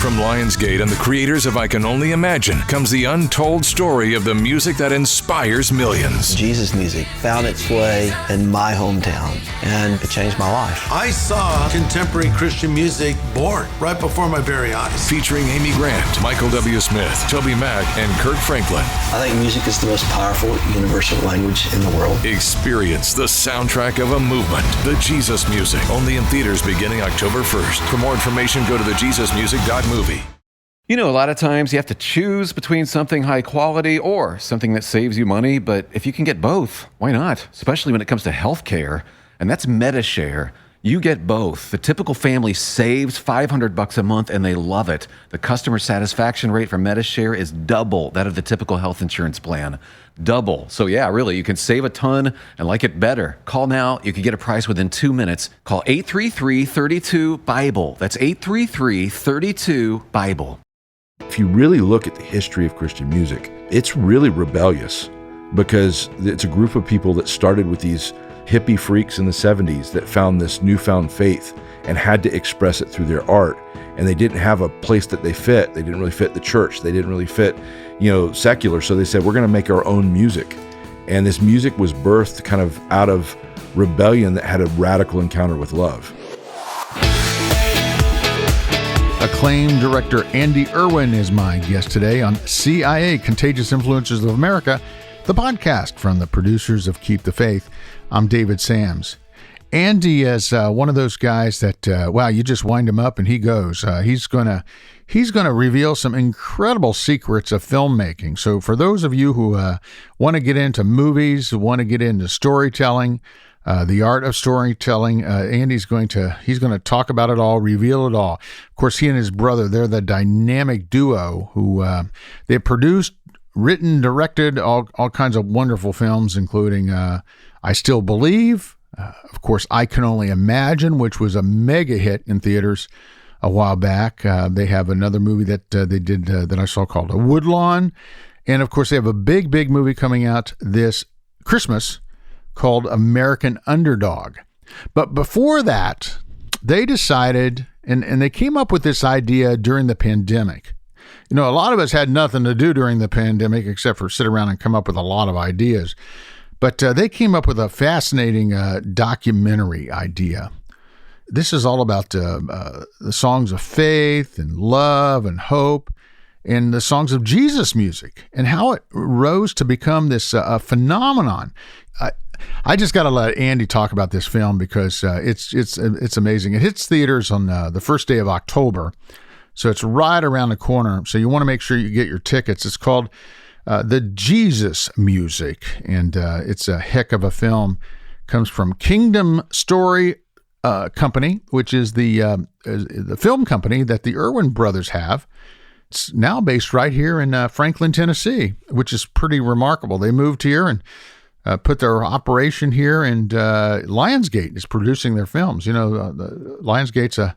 From Lionsgate and the creators of I Can Only Imagine comes the untold story of the music that inspires millions. Jesus music found its way in my hometown, and it changed my life. I saw contemporary Christian music born right before my very eyes. Featuring Amy Grant, Michael W. Smith, Toby Mac, and Kirk Franklin. I think music is the most powerful universal language in the world. Experience the soundtrack of a movement. The Jesus Music. Only in theaters beginning October 1st. For more information, go to thejesusmusic.movie. You know, a lot of times you have to choose between something high quality or something that saves you money, but if you can get both, why not? Especially when it comes to healthcare, and that's MediShare. You get both. The typical family saves $500 a month, and they love it. The customer satisfaction rate for MediShare is double that of the typical health insurance plan. Double. So yeah, really, you can save a ton and like it better. Call now. You can get a price within 2 minutes. Call 833-32-BIBLE. That's 833-32-BIBLE. If you really look at the history of Christian music, it's really rebellious because it's a group of people that started with these hippie freaks in the 70s that found this newfound faith and had to express it through their art. And they didn't have a place that they fit. They didn't really fit the church. They didn't really fit, secular. So they said, we're going to make our own music. And this music was birthed kind of out of rebellion that had a radical encounter with love. Acclaimed director Andy Erwin is my guest today on CIA, Contagious Influences of America, the podcast from the producers of Keep the Faith. I'm David Sams. Andy is one of those guys that, you just wind him up and he goes. He's gonna reveal some incredible secrets of filmmaking. So for those of you who want to get into movies, who want to get into storytelling, the art of storytelling, Andy's going to talk about it all, reveal it all. Of course, he and his brother, they're the dynamic duo who they produced, written, directed all kinds of wonderful films, including I Still Believe, of course, I Can Only Imagine, which was a mega hit in theaters a while back. They have another movie that they did that I saw called Woodlawn. And, of course, they have a big movie coming out this Christmas called American Underdog. But before that, they decided, and they came up with this idea during the pandemic. A lot of us had nothing to do during the pandemic except for sit around and come up with a lot of ideas. But they came up with a fascinating documentary idea. This is all about the songs of faith and love and hope and the songs of Jesus music and how it rose to become this phenomenon. I just got to let Andy talk about this film because it's amazing. It hits theaters on the first day of October. So it's right around the corner. So you want to make sure you get your tickets. It's called The Jesus Music, and it's a heck of a film. Comes from Kingdom Story Company, which is the film company that the Erwin brothers have. It's now based right here in Franklin, Tennessee, which is pretty remarkable. They moved here and put their operation here, and Lionsgate is producing their films. Lionsgate's a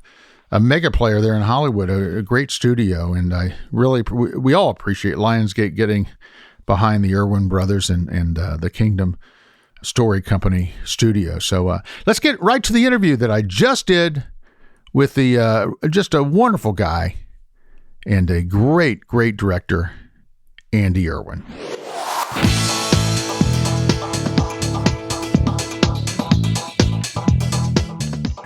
mega player there in Hollywood, a great studio, and we all appreciate Lionsgate getting behind the Erwin brothers and the Kingdom Story Company studio. So let's get right to the interview that I just did with the just a wonderful guy and a great director, Andy Erwin.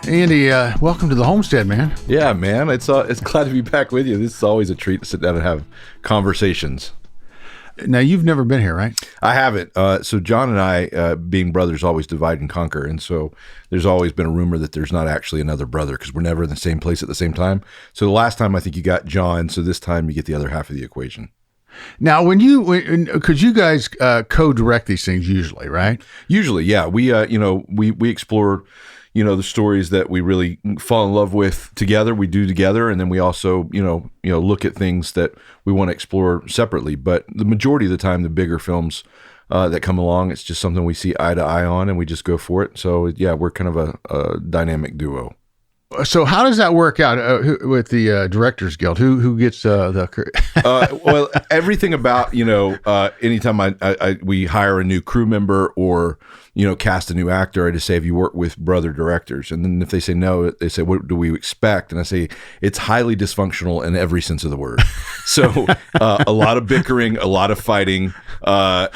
Andy, welcome to the homestead, man. Yeah, man. It's glad to be back with you. This is always a treat to sit down and have conversations. Now, you've never been here, right? I haven't. So John and I, being brothers, always divide and conquer. And so there's always been a rumor that there's not actually another brother because we're never in the same place at the same time. So the last time I think you got John. So this time you get the other half of the equation. Now, because you guys co-direct these things usually, right? Usually, yeah. We explore the stories that we really fall in love with together, we do together. And then we also, look at things that we want to explore separately. But the majority of the time, the bigger films that come along, it's just something we see eye to eye on and we just go for it. So yeah, we're kind of a dynamic duo. So how does that work out with the Directors Guild? Who gets the? Well, everything about anytime we hire a new crew member or cast a new actor, I just say, have you worked with brother directors? And then if they say no, they say, what do we expect? And I say, it's highly dysfunctional in every sense of the word. So a lot of bickering, a lot of fighting, so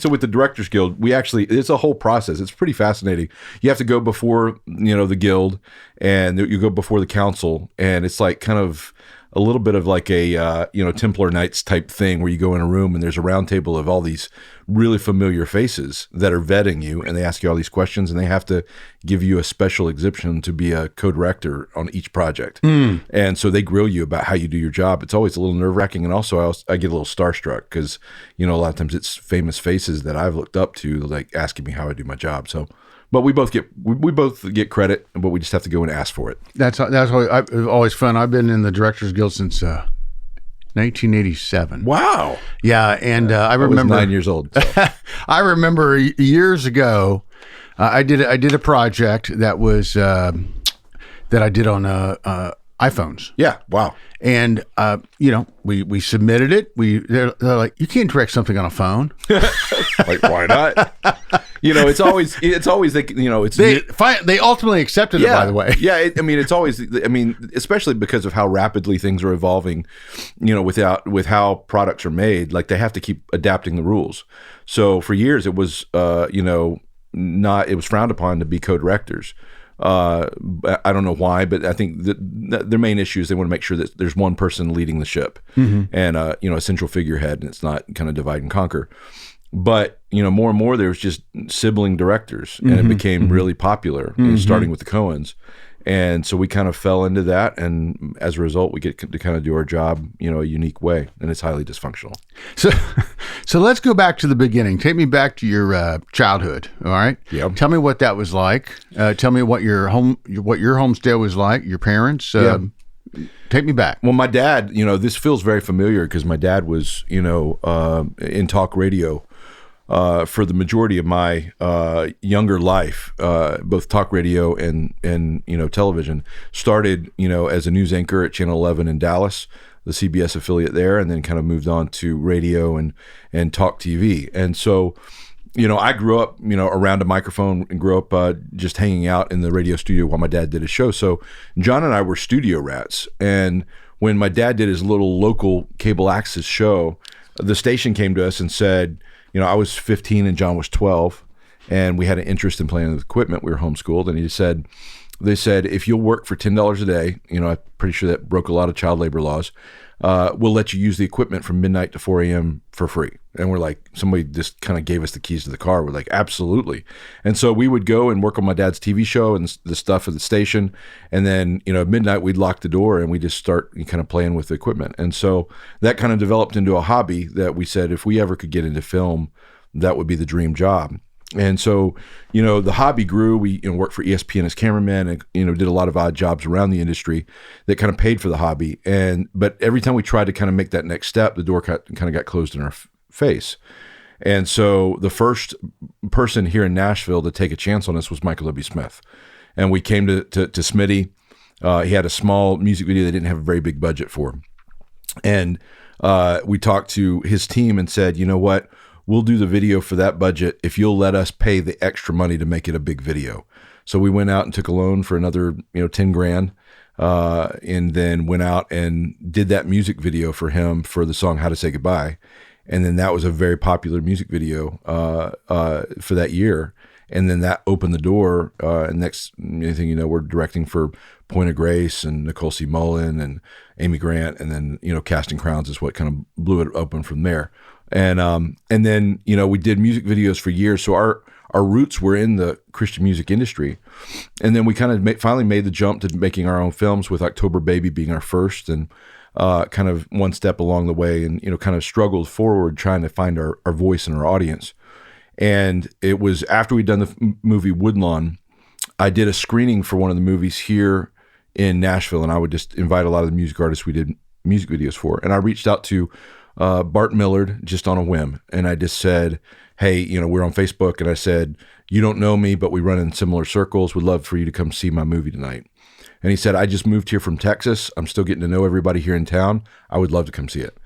with the Directors Guild, it's a whole process. It's pretty fascinating. You have to go before, the guild, and you go before the council, and it's like kind of a little bit of like a, Templar Knights type thing where you go in a room and there's a round table of all these really familiar faces that are vetting you, and they ask you all these questions, and they have to give you a special exemption to be a co-director on each project. And so they grill you about how you do your job. It's always a little nerve-wracking, and also I get a little starstruck because, a lot of times it's famous faces that I've looked up to, like asking me how I do my job. So, but we both get credit, but we just have to go and ask for it. That's always fun. I've been in the Directors Guild since 1987. Wow. Yeah, and I remember was 9 years old. So. I remember years ago, I did a project that was that I did on iPhones. Yeah. Wow. And we submitted it. They're like, you can't direct something on a phone. Like, why not? It's always they ultimately accepted it, by the way. Yeah. It's always, especially because of how rapidly things are evolving, with how products are made, like they have to keep adapting the rules. So for years it was, it was frowned upon to be co-directors. I don't know why, but I think that their main issue is they want to make sure that there's one person leading the ship, and a central figurehead, and it's not kind of divide and conquer. But more and more there was just sibling directors, and it became really popular, starting with the Coens. And so we kind of fell into that, and as a result, we get to kind of do our job, a unique way, and it's highly dysfunctional. So let's go back to the beginning. Take me back to your childhood. All right. Yeah. Tell me what that was like. Tell me what your homestead was like. Your parents. Take me back. Well, my dad. This feels very familiar because my dad was, in talk radio. For the majority of my younger life, both talk radio and television. Started as a news anchor at Channel 11 in Dallas, the CBS affiliate there, and then kind of moved on to radio and talk TV. And so, I grew up around a microphone and grew up just hanging out in the radio studio while my dad did his show. So John and I were studio rats, and when my dad did his little local cable access show, the station came to us and said, I was 15 and John was 12, and we had an interest in playing with equipment. We were homeschooled, and they said, if you'll work for $10 a day, I'm pretty sure that broke a lot of child labor laws, we'll let you use the equipment from midnight to 4 a.m. for free. And we're like, somebody just kind of gave us the keys to the car. We're like, absolutely. And so we would go and work on my dad's TV show and the stuff at the station. And then, at midnight, we'd lock the door and we just start kind of playing with the equipment. And so that kind of developed into a hobby that we said, if we ever could get into film, that would be the dream job. And so, the hobby grew. We worked for ESPN as cameraman and, did a lot of odd jobs around the industry that kind of paid for the hobby. But every time we tried to kind of make that next step, the door kind of got closed in our face. And so the first person here in Nashville to take a chance on us was Michael W. Smith. And we came to Smitty. He had a small music video they didn't have a very big budget for. And we talked to his team and said, you know what? We'll do the video for that budget if you'll let us pay the extra money to make it a big video. So we went out and took a loan for another, $10,000, and then went out and did that music video for him for the song "How to Say Goodbye," and then that was a very popular music video for that year. And then that opened the door. And next thing you know, we're directing for Point of Grace and Nicole C. Mullen and Amy Grant, and then Casting Crowns is what kind of blew it open from there. And then we did music videos for years. So our roots were in the Christian music industry, and then we kind of finally made the jump to making our own films, with October Baby being our first, and kind of one step along the way, and kind of struggled forward trying to find our voice and our audience. And it was after we'd done the movie Woodlawn, I did a screening for one of the movies here in Nashville, and I would just invite a lot of the music artists we did music videos for, and I reached out to Bart Millard just on a whim. And I just said, hey, we're on Facebook. And I said, you don't know me, but we run in similar circles. Would love for you to come see my movie tonight. And he said, I just moved here from Texas. I'm still getting to know everybody here in town. I would love to come see it.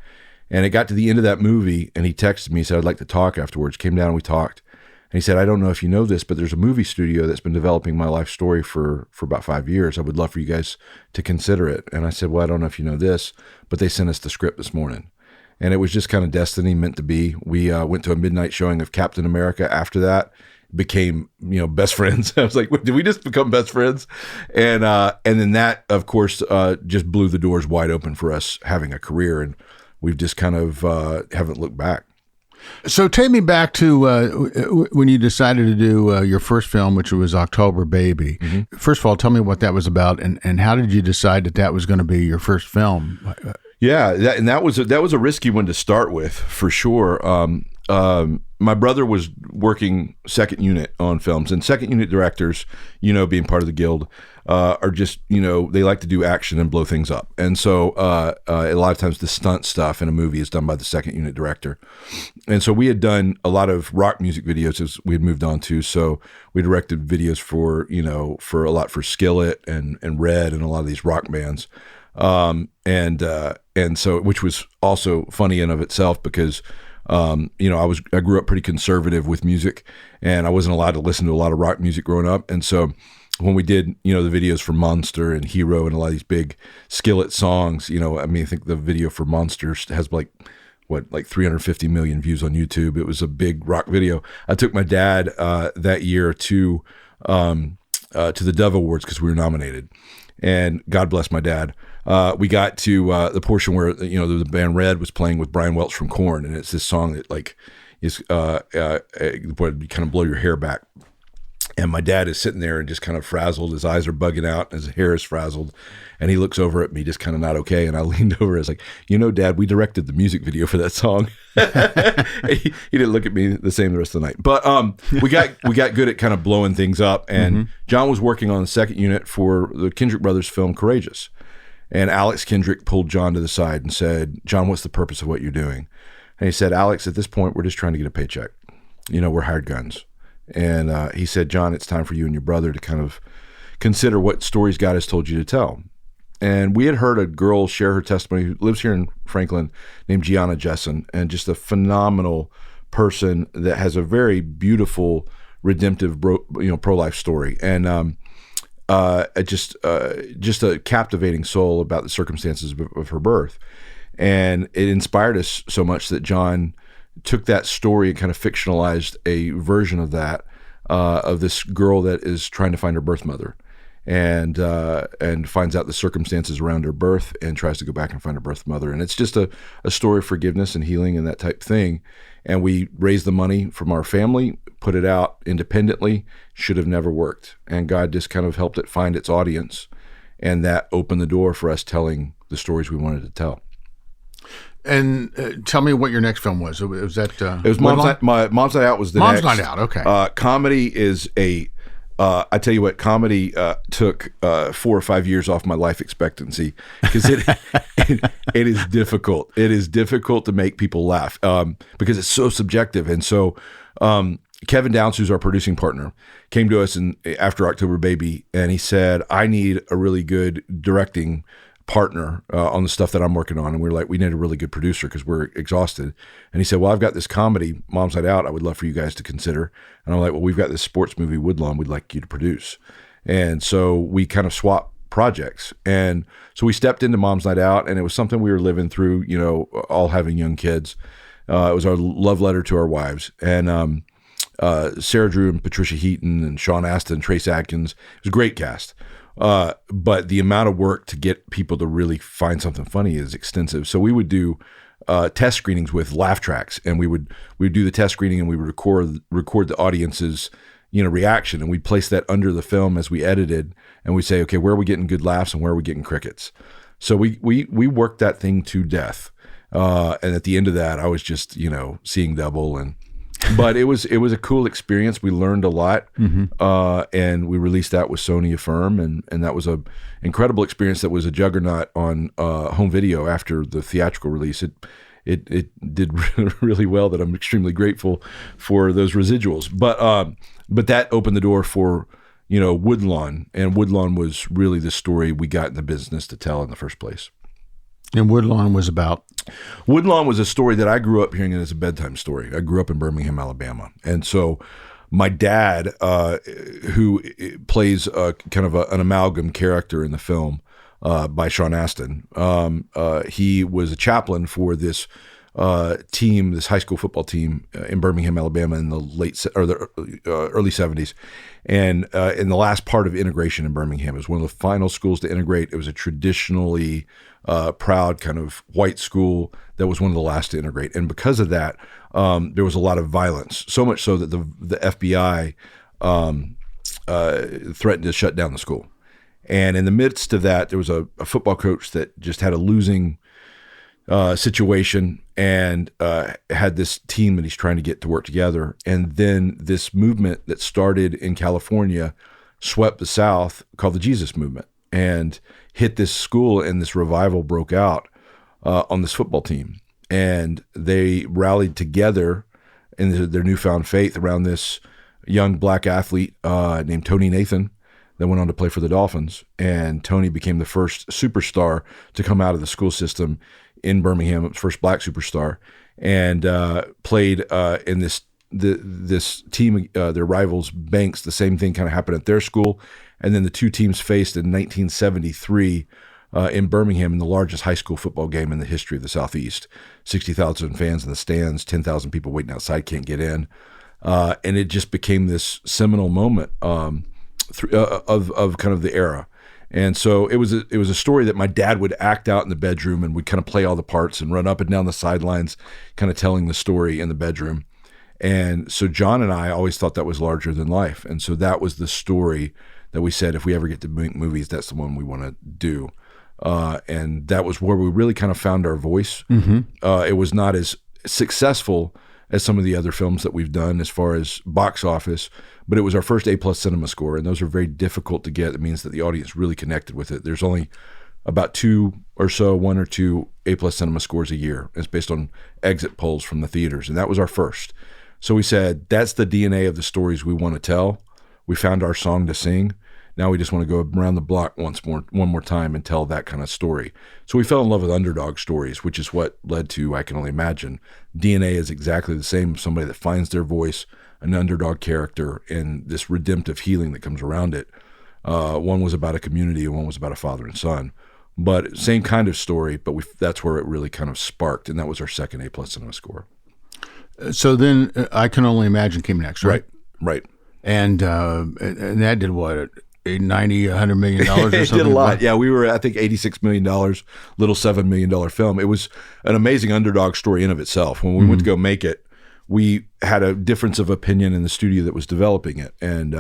And it got to the end of that movie, and he texted me, he said, I'd like to talk afterwards. Came down and we talked. And he said, I don't know if you know this, but there's a movie studio that's been developing my life story for about 5 years. I would love for you guys to consider it. And I said, well, I don't know if you know this, but they sent us the script this morning. And it was just kind of destiny, meant to be. We went to a midnight showing of Captain America after that, became, best friends. I was like, did we just become best friends? And then that, of course, just blew the doors wide open for us having a career. And we've just kind of haven't looked back. So take me back to when you decided to do your first film, which was October Baby. Mm-hmm. First of all, tell me what that was about, and how did you decide that was going to be your first film? Yeah, that was a risky one to start with, for sure. My brother was working second unit on films, and second unit directors, being part of the guild, are just, they like to do action and blow things up. And so a lot of times the stunt stuff in a movie is done by the second unit director. And so we had done a lot of rock music videos as we had moved on to. So we directed videos for for Skillet and Red and a lot of these rock bands. And so, which was also funny in of itself because, I grew up pretty conservative with music, and I wasn't allowed to listen to a lot of rock music growing up. And so when we did, the videos for Monster and Hero and a lot of these big Skillet songs, I think the video for Monster has like 350 million views on YouTube. It was a big rock video. I took my dad, that year to the Dove Awards because we were nominated. And God bless my dad. We got to the portion where the band Red was playing with Brian Welch from Korn, and it's this song that is would kind of blow your hair back. And my dad is sitting there and just kind of frazzled. His eyes are bugging out, and his hair is frazzled. And he looks over at me, just kind of not okay. And I leaned over. I was like, Dad, we directed the music video for that song. he didn't look at me the same the rest of the night. But we got good at kind of blowing things up. And John was working on the second unit for the Kendrick Brothers film Courageous. And Alex Kendrick pulled John to the side and said, John, what's the purpose of what you're doing? And he said, Alex, at this point, we're just trying to get a paycheck. We're hired guns. And he said, John, it's time for you and your brother to kind of consider what stories God has told you to tell. And we had heard a girl share her testimony who lives here in Franklin named Gianna Jessen, and just a phenomenal person that has a very beautiful, redemptive, pro-life story. And just a captivating soul about the circumstances of her birth. And it inspired us so much that John took that story and kind of fictionalized a version of that, of this girl that is trying to find her birth mother, and finds out the circumstances around her birth and tries to go back and find her birth mother. And it's just a story of forgiveness and healing and that type thing. And we raised the money from our family, put it out independently, should have never worked. And God just kind of helped it find its audience. And that opened the door for us telling the stories we wanted to tell. And tell me what your next film was. Was that? It was Mom's Night Out was the Mom's next. Night Out, okay. Comedy is I tell you what, comedy took 4 or 5 years off my life expectancy because it is difficult. It is difficult to make people laugh because it's so subjective. And so Kevin Downs, who's our producing partner, came to us after October Baby, and he said, I need a really good directing partner on the stuff that I'm working on. And we were like, we need a really good producer because we're exhausted. And he said, well, I've got this comedy, Mom's Night Out, I would love for you guys to consider. And I'm like, well, we've got this sports movie, Woodlawn, we'd like you to produce. And so we kind of swapped projects. And so we stepped into Mom's Night Out, and it was something we were living through, all having young kids. It was our love letter to our wives. And Sarah Drew and Patricia Heaton and Sean Astin, Trace Adkins, it was a great cast. But the amount of work to get people to really find something funny is extensive. So we would do test screenings with laugh tracks, and we would do the test screening, and we would record the audience's reaction, and we'd place that under the film as we edited, and we'd say, okay, where are we getting good laughs and where are we getting crickets? So we worked that thing to death, and at the end of that, I was just seeing double. But it was a cool experience. We learned a lot, and we released that with Sony Affirm, and that was a incredible experience. That was a juggernaut on home video after the theatrical release. It did really well. That I'm extremely grateful for those residuals. But that opened the door for Woodlawn, and Woodlawn was really the story we got in the business to tell in the first place. And Woodlawn was about? Woodlawn was a story that I grew up hearing as a bedtime story. I grew up in Birmingham, Alabama. And so my dad, who plays kind of an amalgam character in the film by Sean Astin, he was a chaplain for this team, this high school football team in Birmingham, Alabama in the early 70s. And in the last part of integration in Birmingham, it was one of the final schools to integrate. It was a traditionally proud kind of white school that was one of the last to integrate. And because of that, there was a lot of violence, so much so that the FBI threatened to shut down the school. And in the midst of that, there was a football coach that just had a losing situation and had this team that he's trying to get to work together. And then this movement that started in California swept the South called the Jesus Movement and hit this school, and this revival broke out on this football team. And they rallied together in their newfound faith around this young black athlete named Tony Nathan that went on to play for the Dolphins. And Tony became the first superstar to come out of the school system in Birmingham, first black superstar, and played in this team, their rivals, Banks. The same thing kind of happened at their school. And then the two teams faced in 1973 in Birmingham in the largest high school football game in the history of the Southeast. 60,000 fans in the stands, 10,000 people waiting outside, can't get in. And it just became this seminal moment of kind of the era. And so it was a story that my dad would act out in the bedroom, and would kind of play all the parts and run up and down the sidelines, kind of telling the story in the bedroom. And so John and I always thought that was larger than life. And so that was the story that we said, if we ever get to make movies, that's the one we want to do. And that was where we really kind of found our voice. It was not as successful as some of the other films that we've done as far as box office, but it was our first A+ cinema score, and those are very difficult to get. It means that the audience really connected with it. There's only about one or two A+ cinema scores a year. It's based on exit polls from the theaters, and that was our first. So we said, that's the DNA of the stories we want to tell. We found our song to sing. Now we just want to go around the block one more time and tell that kind of story. So we fell in love with underdog stories, which is what led to I Can Only Imagine. DNA is exactly the same. Somebody that finds their voice, an underdog character, and this redemptive healing that comes around it. One was about a community and one was about a father and son. But same kind of story, but that's where it really kind of sparked, and that was our second A+ cinema score. So then I Can Only Imagine came next, right? Right. And that did what? $90, $100 million or something? It did a lot. Yeah, we were, I think, $86 million, little $7 million film. It was an amazing underdog story in of itself. When we went to go make it, we had a difference of opinion in the studio that was developing it. And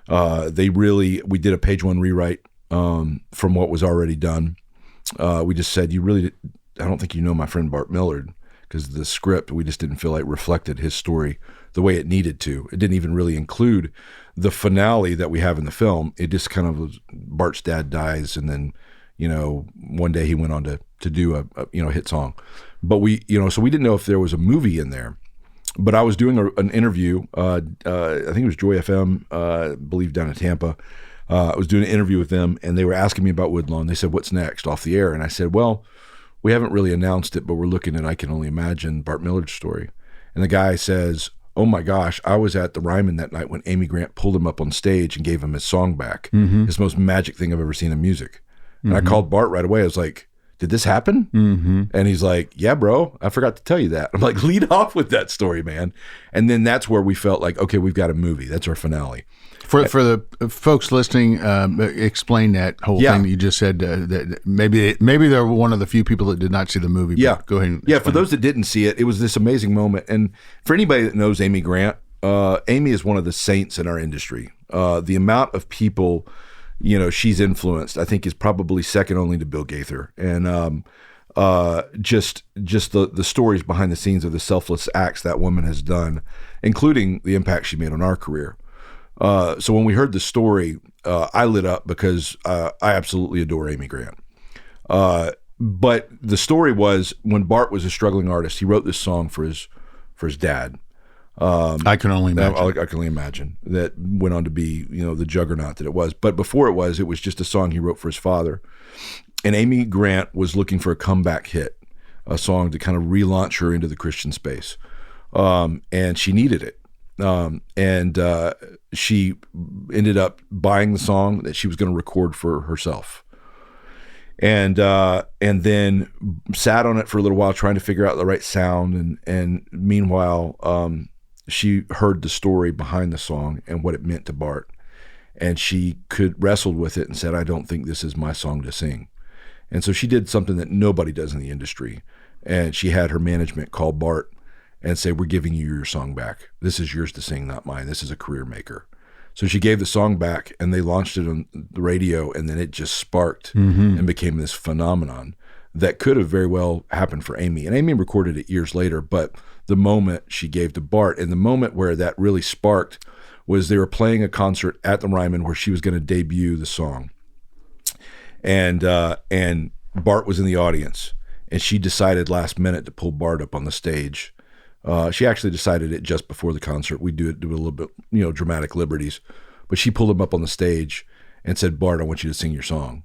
we did a page one rewrite from what was already done. We just said, I don't think you know my friend Bart Millard, because the script, we just didn't feel like reflected his story the way it needed to. It didn't even really include the finale that we have in the film. It just kind of was, Bart's dad dies, and then, one day he went on to do a hit song. But so we didn't know if there was a movie in there. But I was doing an interview, I think it was Joy FM, I believe down in Tampa. I was doing an interview with them, and they were asking me about Woodlawn. They said, what's next off the air? And I said, well, we haven't really announced it, but we're looking at I Can Only Imagine, Bart Millard's story. And the guy says, oh my gosh, I was at the Ryman that night when Amy Grant pulled him up on stage and gave him his song back. It's the most magic thing I've ever seen in music. And I called Bart right away. I was like, did this happen? And he's like, yeah, bro, I forgot to tell you that. I'm like, lead off with that story, man. And then that's where we felt like, okay, we've got a movie. That's our finale. For the folks listening, explain that whole thing that you just said. That maybe they're one of the few people that did not see the movie. Yeah, go ahead. Yeah, for those that didn't see it, it was this amazing moment. And for anybody that knows Amy Grant, Amy is one of the saints in our industry. The amount of people, she's influenced, I think, is probably second only to Bill Gaither. And just the stories behind the scenes of the selfless acts that woman has done, including the impact she made on our career. So when we heard the story, I lit up because I absolutely adore Amy Grant. But the story was, when Bart was a struggling artist, he wrote this song for his dad. I Can Only Imagine. I can only imagine. That went on to be, the juggernaut that it was. But before it was just a song he wrote for his father. And Amy Grant was looking for a comeback hit, a song to kind of relaunch her into the Christian space. And she needed it. She ended up buying the song that she was going to record for herself. And then sat on it for a little while trying to figure out the right sound. And meanwhile, she heard the story behind the song and what it meant to Bart. And she wrestled with it and said, I don't think this is my song to sing. And so she did something that nobody does in the industry. And she had her management call Bart and say, we're giving you your song back. This is yours to sing, not mine. This is a career maker. So she gave the song back, and they launched it on the radio, and then it just sparked and became this phenomenon that could have very well happened for Amy. And Amy recorded it years later, but the moment she gave to Bart, and the moment where that really sparked was they were playing a concert at the Ryman where she was going to debut the song. And Bart was in the audience, and she decided last minute to pull Bart up on the stage. She actually decided it just before the concert. We do a little bit, dramatic liberties, but she pulled him up on the stage and said, Bart, I want you to sing your song.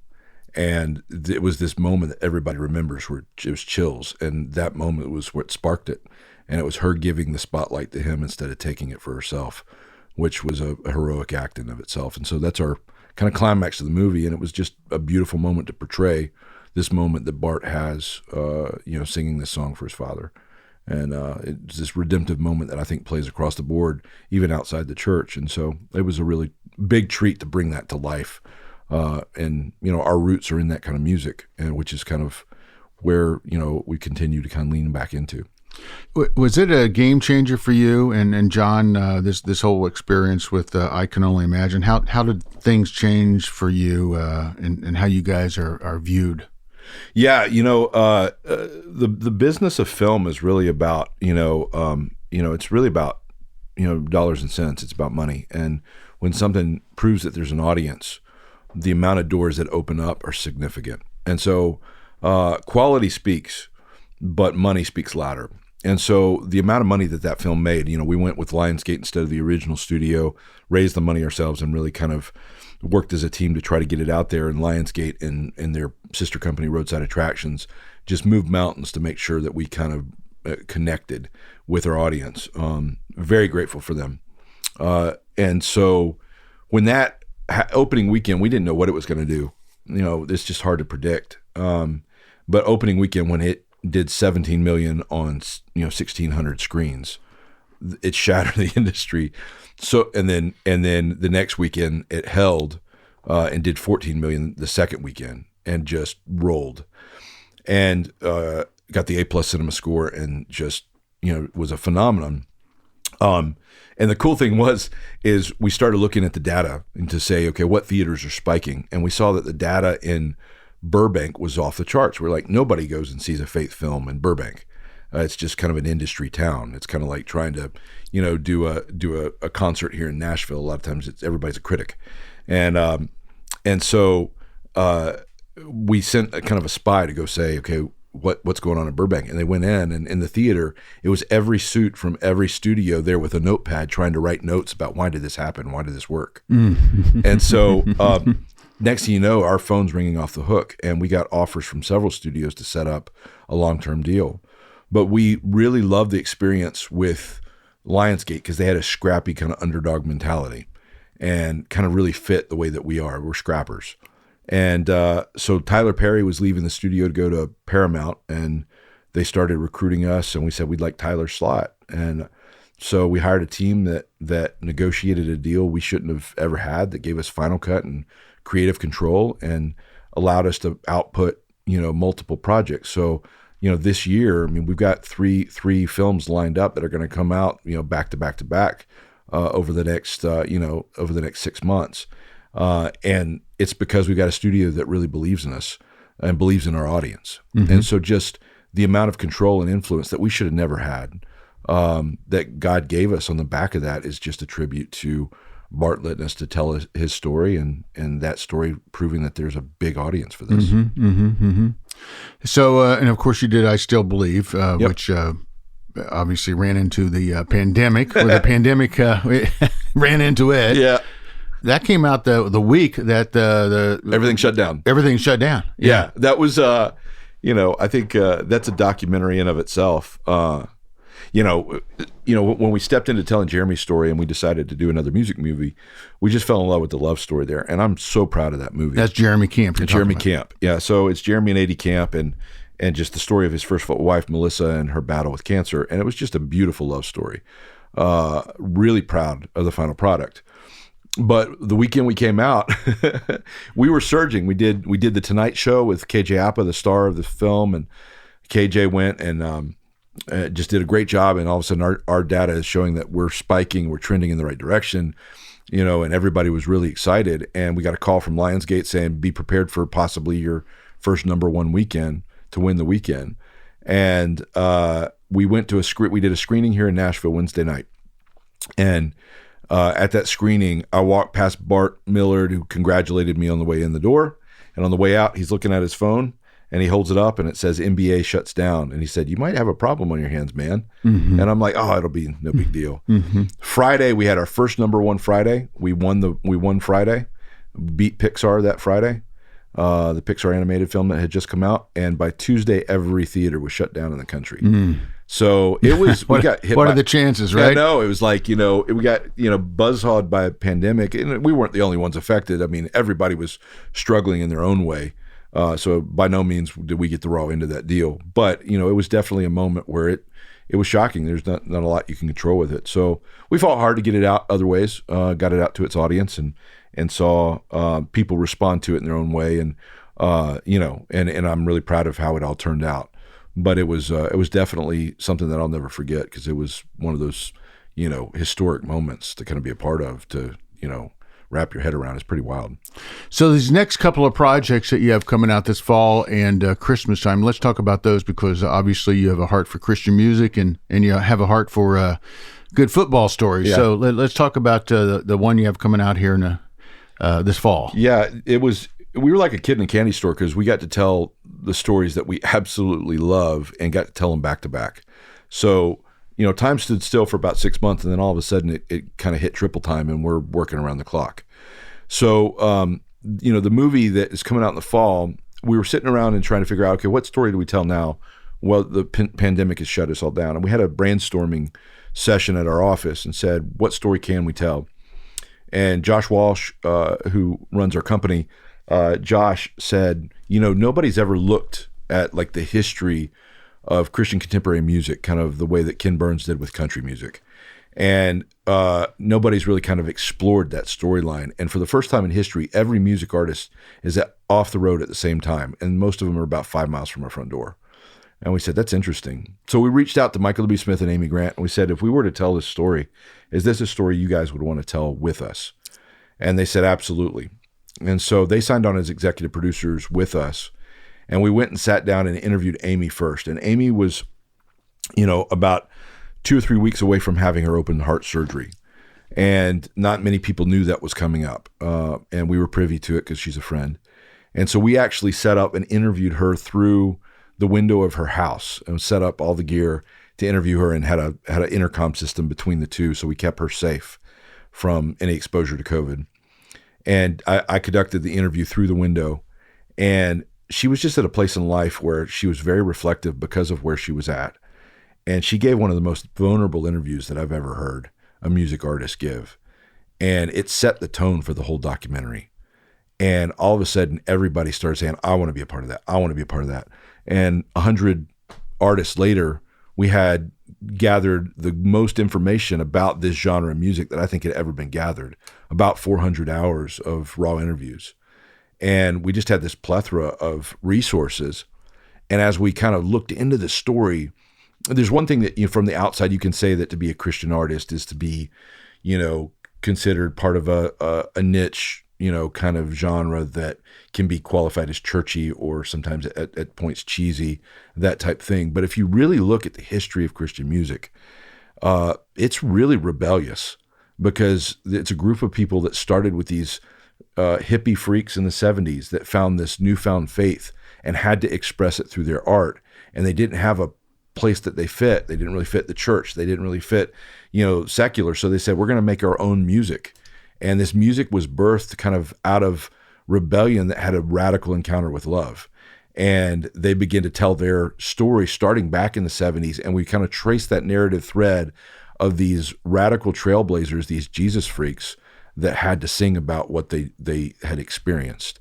And it was this moment that everybody remembers where it was chills. And that moment was what sparked it. And it was her giving the spotlight to him instead of taking it for herself, which was a heroic act in of itself. And so that's our kind of climax of the movie. And it was just a beautiful moment to portray this moment that Bart has, singing this song for his father. And it's this redemptive moment that I think plays across the board, even outside the church. And so it was a really big treat to bring that to life. And our roots are in that kind of music, which is kind of where, we continue to kind of lean back into. Was it a game changer for you and Jon, this whole experience with I Can Only Imagine? How did things change for you and how you guys are viewed? Yeah, the business of film is really about, it's really about, dollars and cents. It's about money. And when something proves that there's an audience, the amount of doors that open up are significant. And so quality speaks, but money speaks louder. And so the amount of money that film made, we went with Lionsgate instead of the original studio, raised the money ourselves, and really kind of worked as a team to try to get it out there. And Lionsgate and their sister company, Roadside Attractions, just moved mountains to make sure that we kind of connected with our audience. Very grateful for them. And so when that opening weekend, we didn't know what it was going to do. It's just hard to predict. But opening weekend, when it did 17 million on 1,600 screens, it shattered the industry. So and then the next weekend it held and did 14 million the second weekend and just rolled, and got the A+ cinema score, and just was a phenomenon. And the cool thing is we started looking at the data and to say, okay, what theaters are spiking, and we saw that the data in Burbank was off the charts. We're like, nobody goes and sees a faith film in Burbank. It's just kind of an industry town. It's kind of like trying to, do a concert here in Nashville. A lot of times everybody's a critic. And so we sent a kind of a spy to go say, okay, what's going on in Burbank? And they went in, and in the theater, it was every suit from every studio there with a notepad trying to write notes about, why did this happen? Why did this work? And so next thing you know, our phone's ringing off the hook, and we got offers from several studios to set up a long-term deal. But we really loved the experience with Lionsgate because they had a scrappy kind of underdog mentality and kind of really fit the way that we are. We're scrappers. And so Tyler Perry was leaving the studio to go to Paramount, and they started recruiting us, and we said we'd like Tyler's slot. And so we hired a team that negotiated a deal we shouldn't have ever had, that gave us final cut and creative control and allowed us to output, multiple projects. So, this year, we've got three films lined up that are going to come out, back to back to back over the next 6 months. And it's because we've got a studio that really believes in us and believes in our audience. Mm-hmm. And so just the amount of control and influence that we should have never had, that God gave us on the back of that, is just a tribute to Bart letting us to tell his story, and that story proving that there's a big audience for this. Mm-hmm, mm-hmm, mm-hmm. So, and of course you did I Still Believe, Yep. which obviously ran into the pandemic, or the pandemic ran into it. Yeah. That came out the week that the Everything shut down. Everything shut down. Yeah, that was, I think that's a documentary in of itself. When we stepped into telling Jeremy's story and we decided to do another music movie, we just fell in love with the love story there. And I'm so proud of that movie. That's Jeremy Camp. Jeremy Camp. Yeah. So it's Jeremy and Adie Camp and just the story of his first wife, Melissa, and her battle with cancer. And it was just a beautiful love story. Really proud of the final product. But the weekend we came out, we were surging. We did the Tonight Show with KJ Apa, the star of the film, and KJ went and just did a great job. And all of a sudden, our data is showing that we're spiking, we're trending in the right direction, and everybody was really excited. And we got a call from Lionsgate saying, be prepared for possibly your first #1 weekend to win the weekend. And we went to we did a screening here in Nashville Wednesday night. And at that screening, I walked past Bart Millard, who congratulated me on the way in the door. And on the way out, he's looking at his phone and he holds it up and it says NBA shuts down. And he said, you might have a problem on your hands, man. Mm-hmm. And I'm like, oh, it'll be no big deal. Mm-hmm. Friday, we had our first #1 Friday. We won Friday, beat Pixar that Friday, the Pixar animated film that had just come out. And by Tuesday, every theater was shut down in the country. Mm. So it was, we got hit. What are the chances, right? No, it was like, we got, buzzsawed by a pandemic, and we weren't the only ones affected. I mean, everybody was struggling in their own way. So by no means did we get the raw end of that deal. But, it was definitely a moment where it was shocking. There's not a lot you can control with it. So we fought hard to get it out other ways, got it out to its audience and saw people respond to it in their own way. And, and I'm really proud of how it all turned out. But it was definitely something that I'll never forget because it was one of those, historic moments to kind of be a part of, to, wrap your head around. It's pretty wild. So these next couple of projects that you have coming out this fall and Christmas time, let's talk about those because obviously you have a heart for Christian music and you have a heart for good football stories. Yeah. So let's talk about the one you have coming out here in this fall. Yeah, we were like a kid in a candy store because we got to tell the stories that we absolutely love and got to tell them back to back. So, time stood still for about 6 months and then all of a sudden it kind of hit triple time and we're working around the clock. So, the movie that is coming out in the fall, we were sitting around and trying to figure out, okay, what story do we tell now? Well, the pandemic has shut us all down. And we had a brainstorming session at our office and said, what story can we tell? And Josh Walsh, who runs our company, Josh said, nobody's ever looked at like the history of Christian contemporary music, kind of the way that Ken Burns did with country music. And nobody's really kind of explored that storyline. And for the first time in history, every music artist is off the road at the same time. And most of them are about 5 miles from our front door. And we said, that's interesting. So we reached out to Michael W. Smith and Amy Grant. And we said, if we were to tell this story, is this a story you guys would want to tell with us? And they said, absolutely. And so they signed on as executive producers with us. And we went and sat down and interviewed Amy first. And Amy was, about 2 or 3 weeks away from having her open heart surgery. And not many people knew that was coming up. And we were privy to it because she's a friend. And so we actually set up and interviewed her through the window of her house and set up all the gear to interview her and had an intercom system between the two. So we kept her safe from any exposure to COVID. And I conducted the interview through the window, and she was just at a place in life where she was very reflective because of where she was at. And she gave one of the most vulnerable interviews that I've ever heard a music artist give. And it set the tone for the whole documentary. And all of a sudden, everybody started saying, I want to be a part of that. I want to be a part of that. And 100 artists later, we had gathered the most information about this genre of music that I think had ever been gathered, about 400 hours of raw interviews. And we just had this plethora of resources. And as we kind of looked into the story, there's one thing that from the outside you can say that to be a Christian artist is to be, considered part of a niche, kind of genre that can be qualified as churchy or sometimes at points cheesy, that type thing. But if you really look at the history of Christian music, it's really rebellious because it's a group of people that started with these hippie freaks in the 70s that found this newfound faith and had to express it through their art. And they didn't have a place that they fit. They didn't really fit the church. They didn't really fit, secular. So they said, we're going to make our own music. And this music was birthed kind of out of rebellion that had a radical encounter with love. And they begin to tell their story starting back in the 70s. And we kind of trace that narrative thread of these radical trailblazers, these Jesus freaks that had to sing about what they had experienced.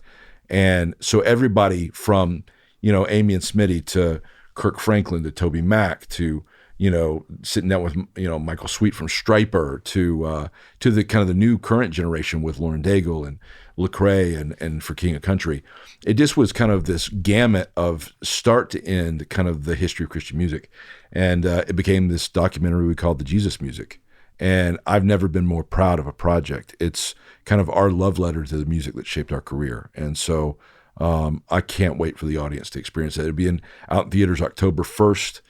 And so everybody from, Amy and Smitty to Kirk Franklin to Toby Mac to, sitting down with, Michael Sweet from Stryper to the kind of the new current generation with Lauren Daigle and Lecrae and for King of Country. It just was kind of this gamut of start to end, kind of the history of Christian music. And it became this documentary we called The Jesus Music. And I've never been more proud of a project. It's kind of our love letter to the music that shaped our career. And so I can't wait for the audience to experience it. It'll be out in theaters October 1st.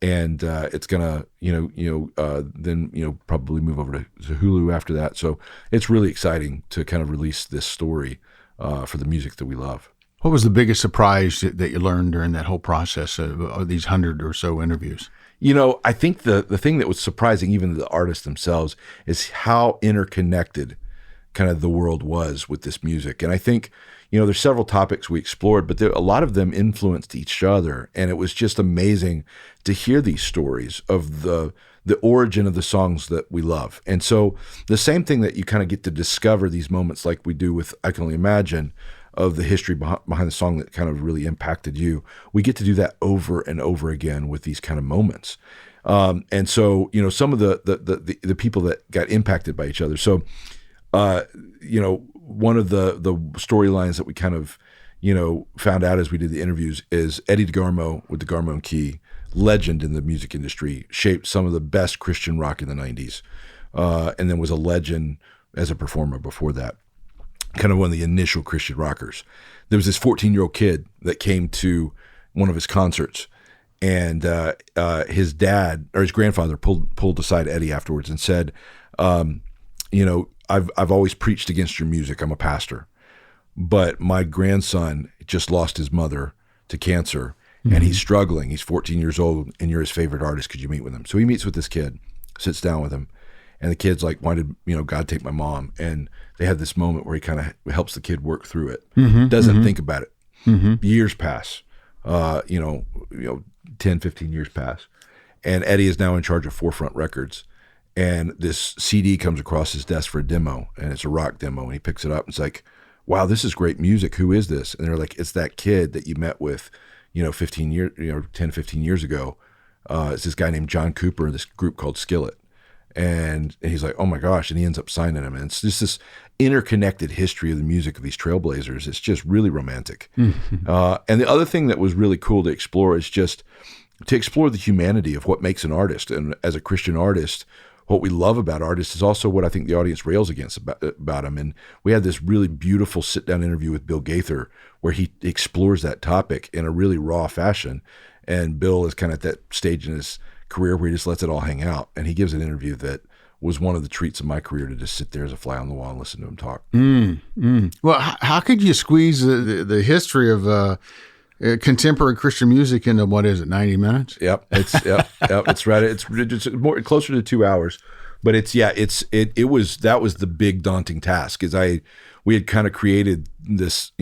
And it's gonna, then probably move over to Hulu after that. So it's really exciting to kind of release this story for the music that we love. What was the biggest surprise that you learned during that whole process of these 100 or so interviews? I think the thing that was surprising even to the artists themselves is how interconnected kind of the world was with this music. And I think, there's several topics we explored, but a lot of them influenced each other. And it was just amazing to hear these stories of the origin of the songs that we love. And so the same thing that you kind of get to discover these moments like we do with I Can Only Imagine of the history behind the song that kind of really impacted you. We get to do that over and over again with these kind of moments. And so, some of the people that got impacted by each other. So, one of the storylines that we kind of, found out as we did the interviews is Eddie DeGarmo with DeGarmo and Key, legend in the music industry, shaped some of the best Christian rock in the 90s, and then was a legend as a performer before that. Kind of one of the initial Christian rockers. There was this 14-year-old kid that came to one of his concerts, and his dad or his grandfather pulled aside Eddie afterwards and said, I've always preached against your music. I'm a pastor, but my grandson just lost his mother to cancer, and he's struggling. He's 14 years old, and you're his favorite artist. Could you meet with him? So he meets with this kid, sits down with him, and the kid's like, why did God take my mom? And they have this moment where he kind of helps the kid work through it. Doesn't think about it. Years pass, 10, 15 years pass. And Eddie is now in charge of Forefront Records. And this CD comes across his desk for a demo, and it's a rock demo. And he picks it up and it's like, wow, this is great music. Who is this? And they're like, it's that kid that you met with, 10, 15 years ago. It's this guy named John Cooper, this group called Skillet. And he's like, oh my gosh. And he ends up signing him. And it's just this interconnected history of the music of these trailblazers. It's just really romantic. And the other thing that was really cool to explore is just to explore the humanity of what makes an artist. And as a Christian artist, what we love about artists is also what I think the audience rails against about them. And we had this really beautiful sit-down interview with Bill Gaither where he explores that topic in a really raw fashion. And Bill is kind of at that stage in his career where he just lets it all hang out. And he gives an interview that was one of the treats of my career, to just sit there as a fly on the wall and listen to him talk. Well, how could you squeeze the history of contemporary Christian music into, 90 minutes? Yep. It's right. It's more closer to 2 hours, but that was the big daunting task, is we had kind of created this,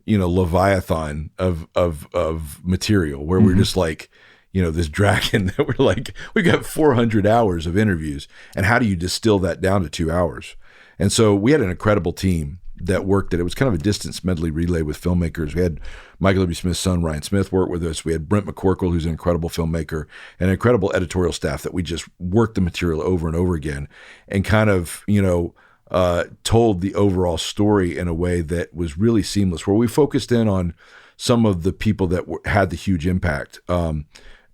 Leviathan of material where we're just like, this dragon that we're like, we got 400 hours of interviews, and how do you distill that down to 2 hours? And so we had an incredible team that worked it. It was kind of a distance medley relay with filmmakers. We had Michael W. Smith's son, Ryan Smith, work with us. We had Brent McCorkle, who's an incredible filmmaker, and an incredible editorial staff that we just worked the material over and over again and kind of, told the overall story in a way that was really seamless, where we focused in on some of the people that had the huge impact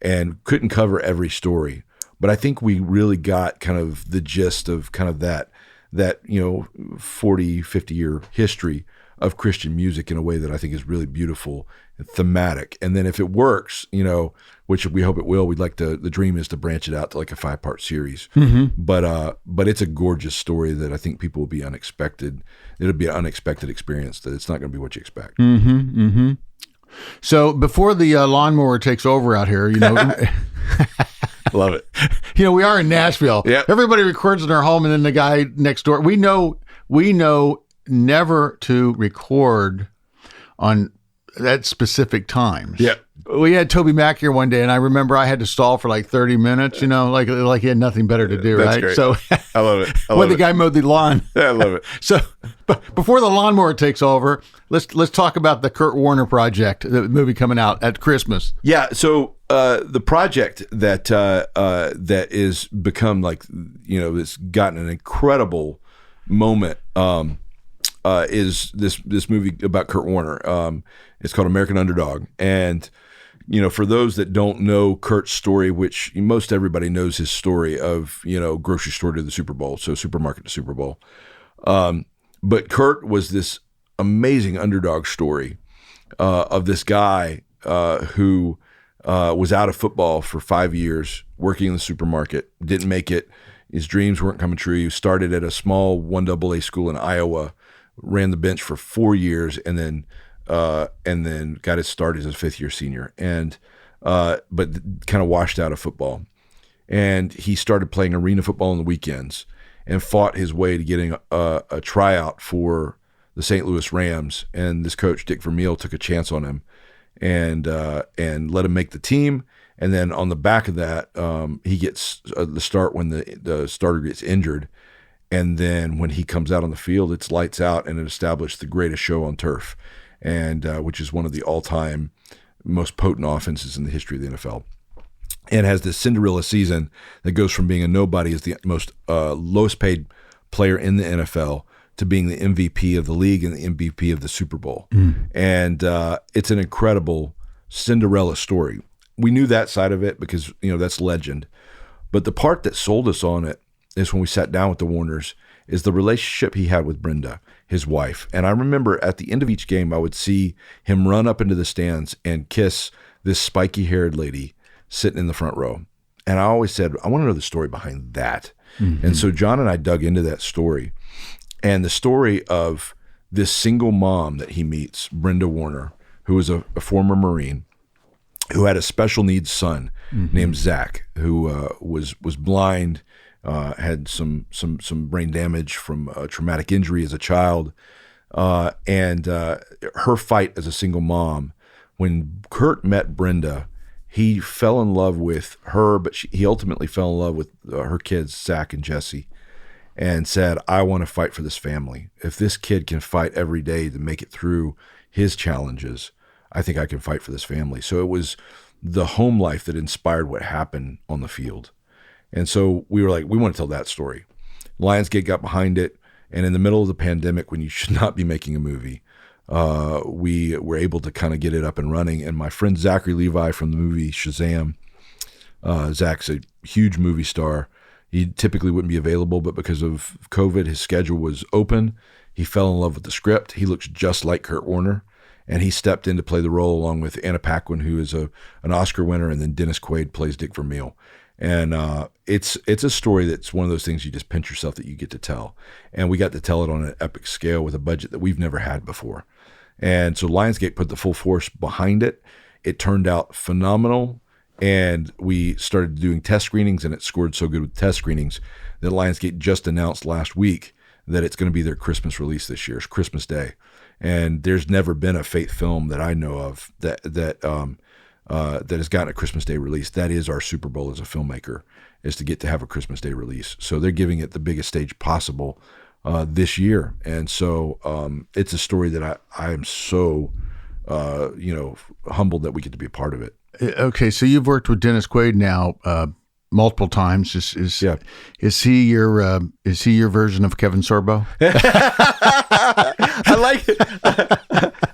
and couldn't cover every story. But I think we really got kind of the gist of kind of that 40, 50-year history of Christian music in a way that I think is really beautiful and thematic. And then if it works, which we hope it will, the dream is to branch it out to like a 5-part series. But it's a gorgeous story that I think people will be unexpected. It'll be an unexpected experience, that it's not going to be what you expect. So before the lawnmower takes over out here, Love it. We are in Nashville. Yep. Everybody records in their home, and then the guy next door. We know never to record on that specific times. Yeah. We had Toby Mac here one day, and I remember I had to stall for like 30 minutes, like he had nothing better to do, That's right? great. So I love it. when the guy mowed the lawn. I love it. So before the lawnmower takes over, let's talk about the Kurt Warner project, the movie coming out at Christmas. Yeah. So the project that is become like, it's gotten an incredible moment is this movie about Kurt Warner. It's called American Underdog. And, for those that don't know Kurt's story, which most everybody knows his story of, grocery store to the Super Bowl, so supermarket to Super Bowl. But Kurt was this amazing underdog story of this guy who was out of football for 5 years, working in the supermarket, didn't make it. His dreams weren't coming true. He started at a small 1AA school in Iowa, ran the bench for 4 years, and then got his start as a fifth-year senior, but kind of washed out of football. And he started playing arena football on the weekends and fought his way to getting a tryout for the St. Louis Rams. And this coach, Dick Vermeil, took a chance on him and let him make the team. And then on the back of that, he gets the start when the starter gets injured. And then when he comes out on the field, it's lights out, and it established the greatest show on turf, and which is one of the all-time most potent offenses in the history of the NFL. And has this Cinderella season that goes from being a nobody as the most lowest paid player in the NFL to being the MVP of the league and the MVP of the Super Bowl. And it's an incredible Cinderella story. We knew that side of it because, that's legend. But the part that sold us on it is when we sat down with the Warners, is the relationship he had with Brenda, his wife. And I remember at the end of each game, I would see him run up into the stands and kiss this spiky-haired lady sitting in the front row. And I always said, I want to know the story behind that. Mm-hmm. And so John and I dug into that story. And the story of this single mom that he meets, Brenda Warner, who was a former Marine, who had a special needs son named Zach, who was blind, had some brain damage from a traumatic injury as a child, and her fight as a single mom. When Kurt met Brenda, he fell in love with her, but he ultimately fell in love with her kids, Zach and Jesse, and said, I want to fight for this family. If this kid can fight every day to make it through his challenges, I think I can fight for this family. So it was the home life that inspired what happened on the field. And so we were like, we want to tell that story. Lionsgate got behind it. And in the middle of the pandemic, when you should not be making a movie, we were able to kind of get it up and running. And my friend Zachary Levi from the movie Shazam, Zach's a huge movie star. He typically wouldn't be available, but because of COVID, his schedule was open. He fell in love with the script. He looks just like Kurt Warner. And he stepped in to play the role along with Anna Paquin, who is an Oscar winner, and then Dennis Quaid plays Dick Vermeil. And it's a story that's one of those things you just pinch yourself that you get to tell. And we got to tell it on an epic scale with a budget that we've never had before. And so Lionsgate put the full force behind it. It turned out phenomenal. And we started doing test screenings, and it scored so good with test screenings that Lionsgate just announced last week that it's going to be their Christmas release this year. It's Christmas Day. And there's never been a Faith film that I know of that has gotten a Christmas Day release. That is our Super Bowl as a filmmaker, is to get to have a Christmas Day release. So they're giving it the biggest stage possible this year. And so it's a story that I am so humbled that we get to be a part of it. Okay, so you've worked with Dennis Quaid now multiple times. Is he your version of Kevin Sorbo?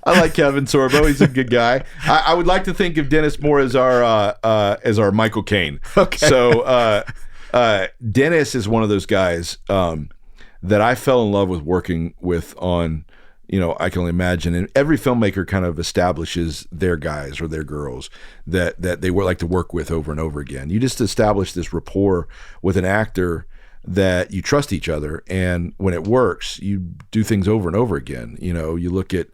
I like Kevin Sorbo. He's a good guy. I would like to think of Dennis more as our Michael Caine. Okay. So Dennis is one of those guys that I fell in love with working with on. I can only imagine. And every filmmaker kind of establishes their guys or their girls that they would like to work with over and over again. You just establish this rapport with an actor that you trust each other. And when it works, you do things over and over again. You look at,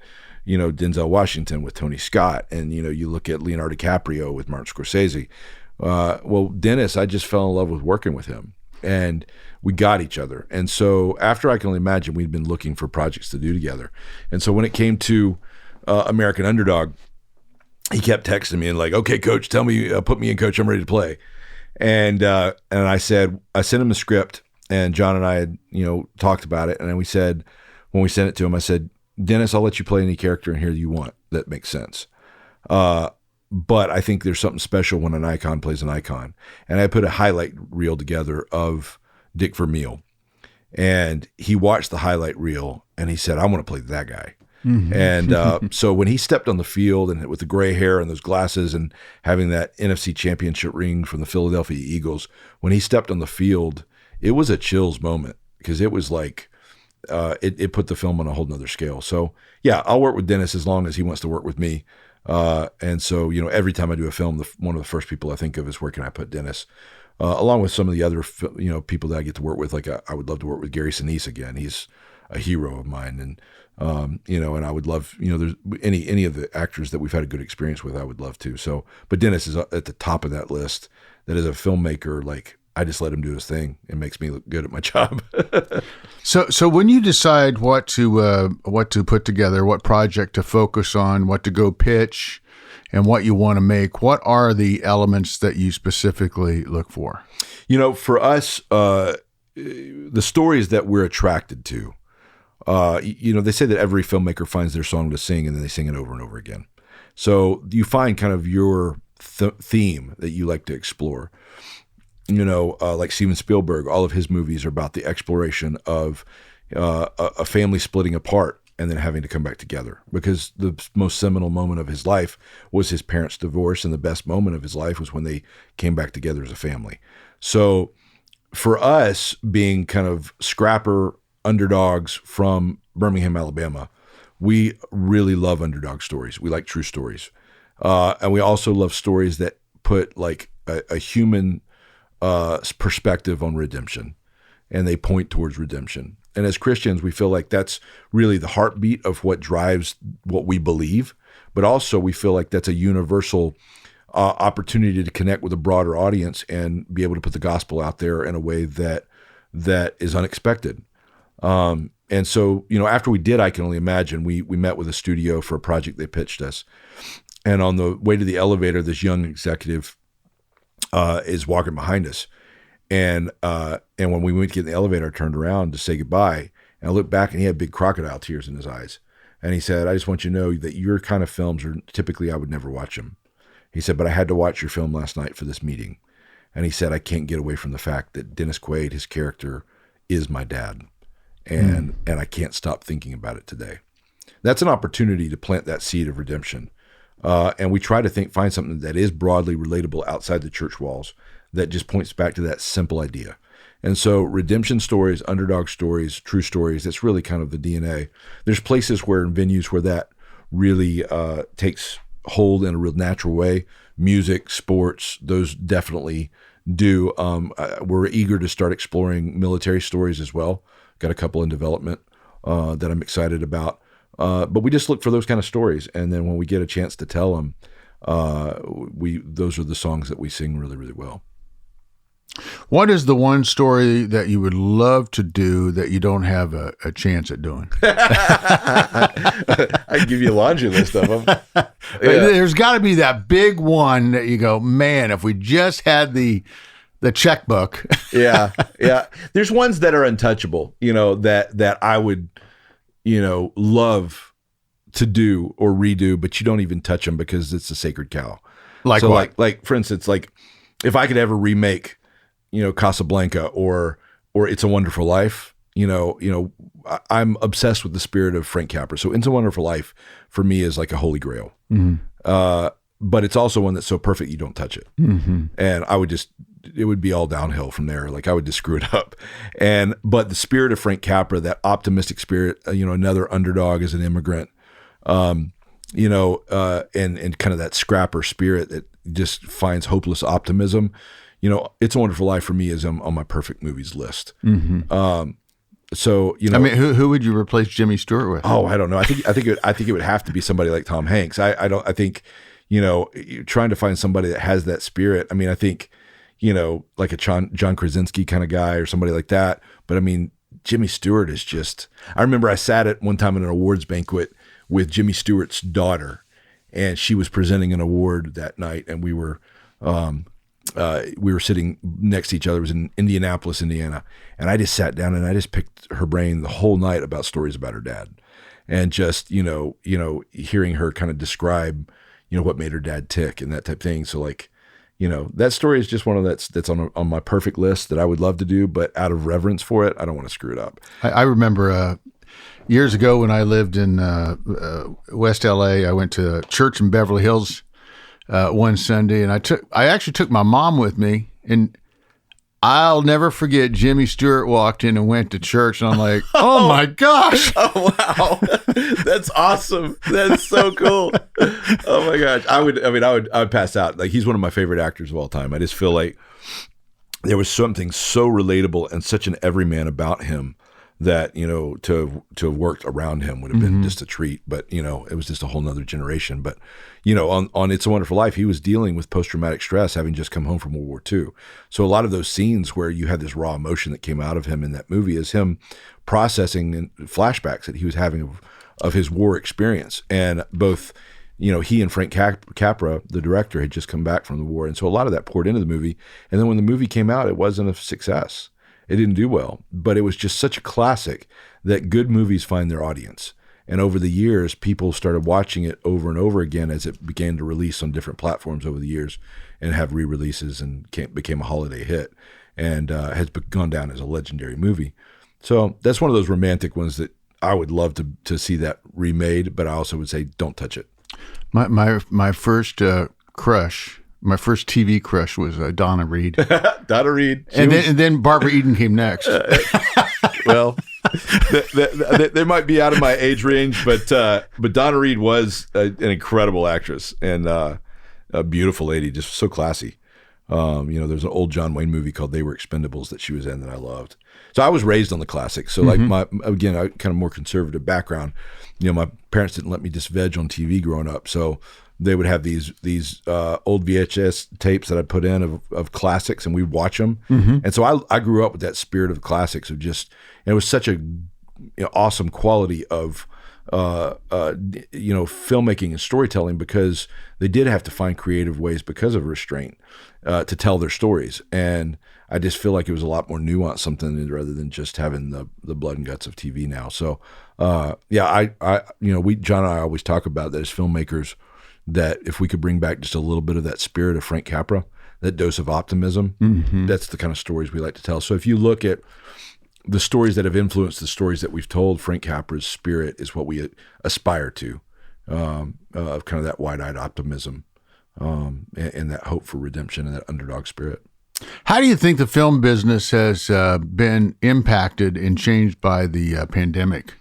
Denzel Washington with Tony Scott, and, you look at Leonardo DiCaprio with Martin Scorsese. Well, Dennis, I just fell in love with working with him, and we got each other. And so after I Can Only Imagine, we'd been looking for projects to do together. And so when it came to American Underdog, he kept texting me and like, okay, coach, tell me, put me in, coach, I'm ready to play. And I sent him the script, and Jon and I had, talked about it. And then we said, when we sent it to him, I said, Dennis, I'll let you play any character in here you want that makes sense. But I think there's something special when an icon plays an icon. And I put a highlight reel together of Dick Vermeil. And he watched the highlight reel and he said, I want to play that guy. Mm-hmm. And so when he stepped on the field and with the gray hair and those glasses and having that NFC championship ring from the Philadelphia Eagles, when he stepped on the field, it was a chills moment because it was like, it put the film on a whole nother scale. So yeah, I'll work with Dennis as long as he wants to work with me. And so, every time I do a film, one of the first people I think of is where can I put Dennis, along with some of the other, people that I get to work with. Like I would love to work with Gary Sinise again. He's a hero of mine. And, and I would love, there's any of the actors that we've had a good experience with, I would love to. So, but Dennis is at the top of that list. That as a filmmaker, like I just let him do his thing. It makes me look good at my job. So when you decide what to put together, what project to focus on, what to go pitch, and what you want to make, what are the elements that you specifically look for? For us, the stories that we're attracted to, they say that every filmmaker finds their song to sing and then they sing it over and over again. So you find kind of your theme that you like to explore. Like Steven Spielberg, all of his movies are about the exploration of a family splitting apart and then having to come back together, because the most seminal moment of his life was his parents' divorce, and the best moment of his life was when they came back together as a family. So for us, being kind of scrapper underdogs from Birmingham, Alabama, we really love underdog stories. We like true stories. And we also love stories that put like a human perspective on redemption, and they point towards redemption. And as Christians, we feel like that's really the heartbeat of what drives what we believe, but also we feel like that's a universal opportunity to connect with a broader audience and be able to put the gospel out there in a way that is unexpected. And so, after we did I Can Only Imagine, we met with a studio for a project they pitched us. And on the way to the elevator, this young executive is walking behind us. And when we went to get in the elevator, I turned around to say goodbye, and I looked back and he had big crocodile tears in his eyes. And he said, I just want you to know that your kind of films are typically, I would never watch them. He said, but I had to watch your film last night for this meeting. And he said, I can't get away from the fact that Dennis Quaid, his character, is my dad. And I can't stop thinking about it today. That's an opportunity to plant that seed of redemption. And we try to find something that is broadly relatable outside the church walls that just points back to that simple idea. And so redemption stories, underdog stories, true stories, that's really kind of the DNA. There's places where in venues where that really takes hold in a real natural way. Music, sports, those definitely do. We're eager to start exploring military stories as well. Got a couple in development that I'm excited about. But we just look for those kind of stories, and then when we get a chance to tell them, those are the songs that we sing really, really well. What is the one story that you would love to do that you don't have a chance at doing? I can give you a laundry list of them. Yeah. There's got to be that big one that you go, man, if we just had the checkbook. Yeah. There's ones that are untouchable, that I would, love to do or redo, but you don't even touch them because it's a sacred cow. Like so what? Like for instance, like if I could ever remake, Casablanca or It's a Wonderful Life, I'm obsessed with the spirit of Frank Capra. So It's a Wonderful Life for me is like a holy grail. Mm-hmm. But it's also one that's so perfect you don't touch it. Mm-hmm. And it would be all downhill from there. Like I would just screw it up. But the spirit of Frank Capra, that optimistic spirit, another underdog as an immigrant, and kind of that scrapper spirit that just finds hopeless optimism. It's a Wonderful Life for me is on my perfect movies list. Mm-hmm. So, I mean, who would you replace Jimmy Stewart with? Oh, I don't know. I think it would have to be somebody like Tom Hanks. I think, you're trying to find somebody that has that spirit. I mean, I think, like a John Krasinski kind of guy or somebody like that. But I mean, Jimmy Stewart is just, I remember I sat at one time at an awards banquet with Jimmy Stewart's daughter, and she was presenting an award that night, and we were sitting next to each other. It was in Indianapolis, Indiana. And I just sat down and I just picked her brain the whole night about stories about her dad, and just, hearing her kind of describe, what made her dad tick and that type of thing. So like, that story is just one of that's on my perfect list that I would love to do, but out of reverence for it, I don't want to screw it up. I remember years ago when I lived in West LA, I went to church in Beverly Hills one Sunday, and I actually took my mom with me, and I'll never forget Jimmy Stewart walked in and went to church, and I'm like, oh my gosh. Oh, wow. That's awesome. That's so cool. Oh my gosh. I would pass out. Like, he's one of my favorite actors of all time. I just feel like there was something so relatable and such an everyman about him that, to have worked around him would have been just a treat. But, it was just a whole nother generation. But, on It's a Wonderful Life, he was dealing with post-traumatic stress, having just come home from World War II. So a lot of those scenes where you had this raw emotion that came out of him in that movie is him processing flashbacks that he was having of his war experience. And both, he and Frank Capra, the director, had just come back from the war. And so a lot of that poured into the movie. And then when the movie came out, it wasn't a success. It didn't do well, but it was just such a classic that good movies find their audience. And over the years, people started watching it over and over again as it began to release on different platforms over the years and have re-releases, and became a holiday hit, and has gone down as a legendary movie. So that's one of those romantic ones that I would love to see that remade, but I also would say don't touch it. My first crush. My first TV crush was Donna Reed. Donna Reed. And then Barbara Eden came next. Well, they might be out of my age range, but Donna Reed was an incredible actress and a beautiful lady, just so classy. There's an old John Wayne movie called They Were Expendables that she was in that I loved. So I was raised on the classics. So like I kind of more conservative background. My parents didn't let me just veg on TV growing up. So they would have these old VHS tapes that I put in of classics, and we'd watch them. And so I grew up with that spirit of the classics of just, and it was such a awesome quality of filmmaking and storytelling, because they did have to find creative ways because of restraint to tell their stories. And I just feel like it was a lot more nuanced, something rather than just having the blood and guts of TV now. So Jon and I always talk about that as filmmakers, that if we could bring back just a little bit of that spirit of Frank Capra, that dose of optimism, that's the kind of stories we like to tell. So if you look at the stories that have influenced the stories that we've told, Frank Capra's spirit is what we aspire to, of kind of that wide-eyed optimism, and that hope for redemption and that underdog spirit. How do you think the film business has been impacted and changed by the pandemic?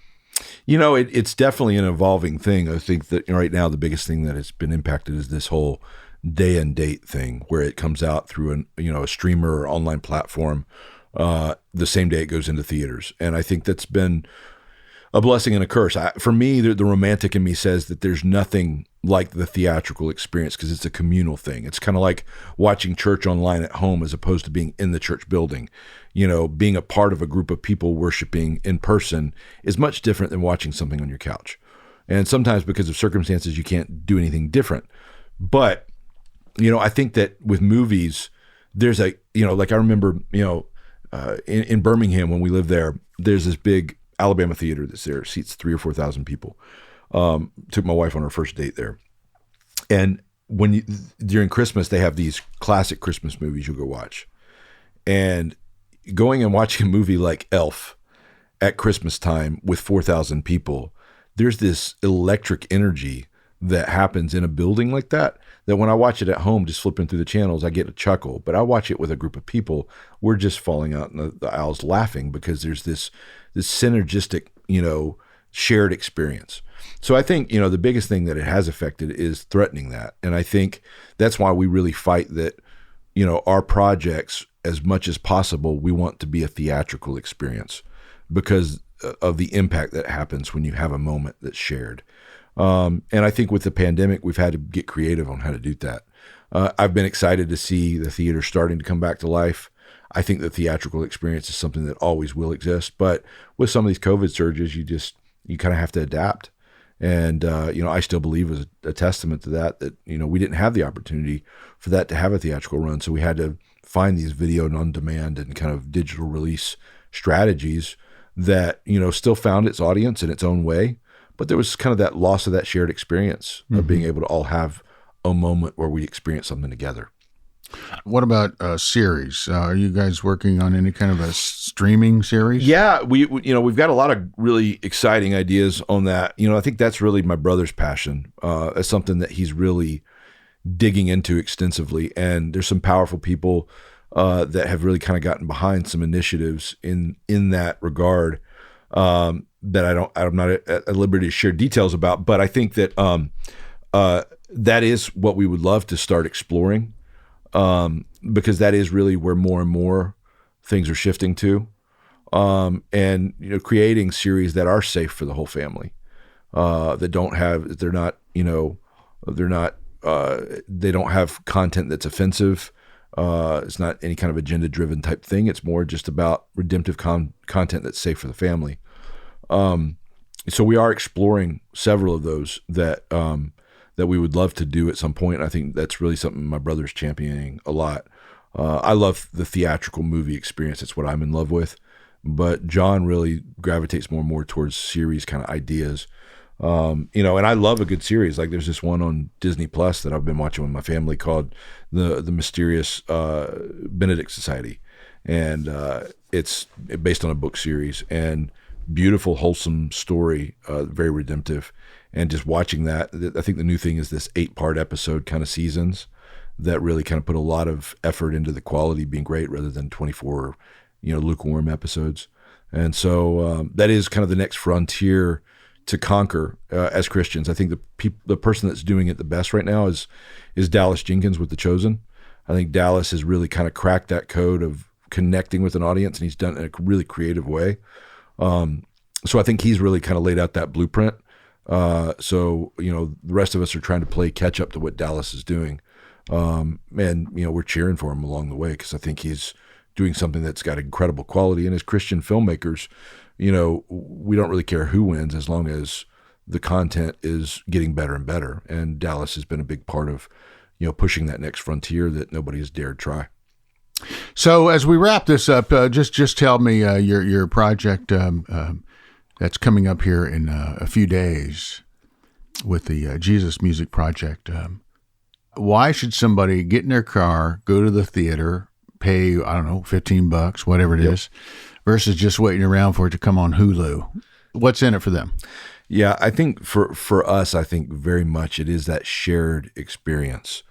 It's definitely an evolving thing. I think that right now the biggest thing that has been impacted is this whole day and date thing, where it comes out through a streamer or online platform the same day it goes into theaters. And I think that's been a blessing and a curse. For me, the romantic in me says that there's nothing like the theatrical experience, because it's a communal thing. It's kind of like watching church online at home as opposed to being in the church building. Being a part of a group of people worshiping in person is much different than watching something on your couch. And sometimes because of circumstances, you can't do anything different. But, I think that with movies, there's like I remember, in Birmingham when we lived there, there's this big Alabama theater that's there, seats 3,000 or 4,000 people. Took my wife on her first date there. And during Christmas, they have these classic Christmas movies you'll go watch. And going and watching a movie like Elf at Christmas time with 4,000 people, there's this electric energy that happens in a building like that when I watch it at home, just flipping through the channels, I get a chuckle. But I watch it with a group of people, we're just falling out in the aisles laughing, because there's this synergistic, shared experience. So I think, the biggest thing that it has affected is threatening that. And I think that's why we really fight that, our projects, as much as possible, we want to be a theatrical experience because of the impact that happens when you have a moment that's shared. And I think with the pandemic, we've had to get creative on how to do that. I've been excited to see the theater starting to come back to life. I think the theatrical experience is something that always will exist. But with some of these COVID surges, you kind of have to adapt. And, I still believe as a testament to that, we didn't have the opportunity for that to have a theatrical run. So we had to find these video and on-demand and kind of digital release strategies that, still found its audience in its own way. But there was kind of that loss of that shared experience of being able to all have a moment where we experience something together. What about a series? Are you guys working on any kind of a streaming series? Yeah, we've got a lot of really exciting ideas on that. I think that's really my brother's passion. It's something that he's really digging into extensively, and there's some powerful people that have really kind of gotten behind some initiatives in that regard that I'm not at liberty to share details about. But I think that that is what we would love to start exploring. Because that is really where more and more things are shifting to, and creating series that are safe for the whole family, they don't have content that's offensive. It's not any kind of agenda-driven type thing. It's more just about redemptive content that's safe for the family. So we are exploring several of those that we would love to do at some point. I think that's really something my brother's championing a lot. I love the theatrical movie experience. It's what I'm in love with. But Jon really gravitates more and more towards series kind of ideas. And I love a good series. Like there's this one on Disney Plus that I've been watching with my family called the Mysterious Benedict Society. And it's based on a book series and beautiful, wholesome story, very redemptive. And just watching that, I think the new thing is this 8-part episode kind of seasons that really kind of put a lot of effort into the quality being great rather than 24, lukewarm episodes. And so that is kind of the next frontier to conquer as Christians. I think the person that's doing it the best right now is Dallas Jenkins with The Chosen. I think Dallas has really kind of cracked that code of connecting with an audience, and he's done it in a really creative way. So I think he's really kind of laid out that blueprint. So the rest of us are trying to play catch up to what Dallas is doing. And we're cheering for him along the way because I think he's doing something that's got incredible quality. And as Christian filmmakers, we don't really care who wins as long as the content is getting better and better. And Dallas has been a big part of, pushing that next frontier that nobody has dared try. So as we wrap this up, just tell me your project that's coming up here in a few days with the Jesus Music Project. Why should somebody get in their car, go to the theater, pay, $15, whatever it is, versus just waiting around for it to come on Hulu? What's in it for them? Yeah, I think for us, I think very much it is that shared experience.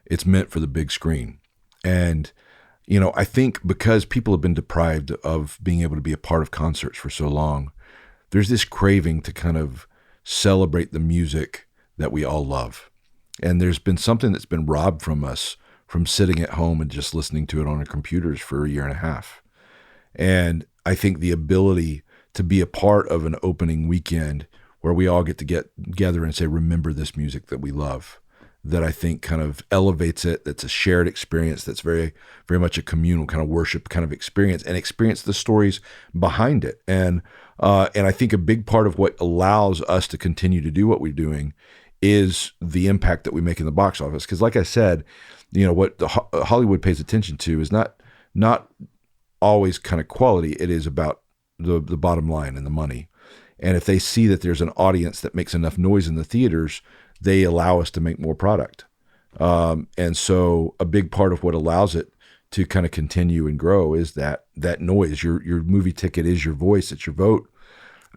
It's meant for the big screen. And, I think because people have been deprived of being able to be a part of concerts for so long, there's this craving to kind of celebrate the music that we all love. And there's been something that's been robbed from us from sitting at home and just listening to it on our computers for a year and a half. And I think the ability to be a part of an opening weekend where we all get together and say, remember this music that we love, that I think kind of elevates it. That's a shared experience. That's very, very much a communal kind of worship kind of experience, and experience the stories behind it. And I think a big part of what allows us to continue to do what we're doing is the impact that we make in the box office. Because like I said, what Hollywood pays attention to is not always kind of quality. It is about the bottom line and the money. And if they see that there's an audience that makes enough noise in the theaters, they allow us to make more product. And so a big part of what allows it to kind of continue and grow is that noise. Your movie ticket is your voice, it's your vote.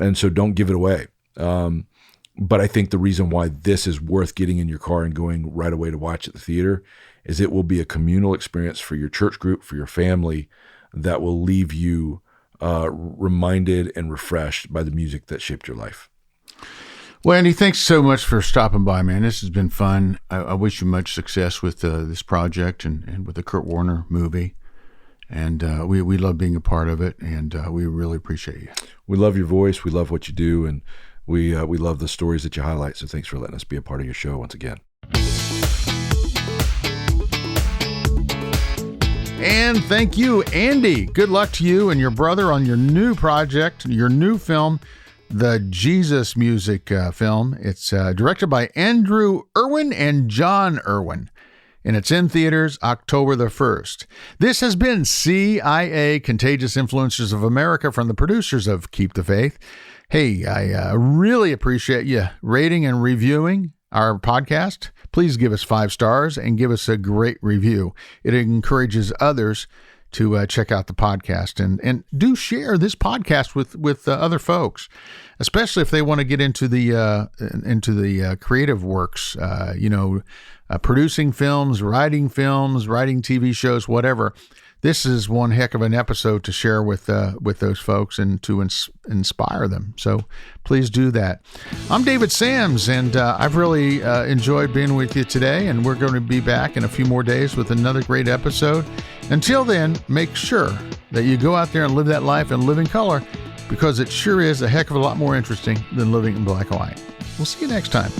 And so don't give it away. But I think the reason why this is worth getting in your car and going right away to watch at the theater is it will be a communal experience for your church group, for your family, that will leave you reminded and refreshed by the music that shaped your life. Well, Andy, thanks so much for stopping by, man. This has been fun. I wish you much success with this project and with the Kurt Warner movie. And we love being a part of it, and we really appreciate you. We love your voice. We love what you do, and We love the stories that you highlight. So thanks for letting us be a part of your show once again. And thank you, Andy. Good luck to you and your brother on your new project, your new film, the Jesus Music film. It's directed by Andrew Erwin and Jon Erwin, and it's in theaters October the 1st. This has been CIA, Contagious Influencers of America, from the producers of Keep the Faith. Hey, I really appreciate you rating and reviewing our podcast. Please give us 5 stars and give us a great review. It encourages others to check out the podcast, and do share this podcast with other folks, especially if they want to get into the creative works, producing films, writing TV shows, whatever. This is one heck of an episode to share with those folks and to inspire them. So please do that. I'm David Sams, and I've really enjoyed being with you today, and we're going to be back in a few more days with another great episode. Until then, make sure that you go out there and live that life and live in color, because it sure is a heck of a lot more interesting than living in black and white. We'll see you next time.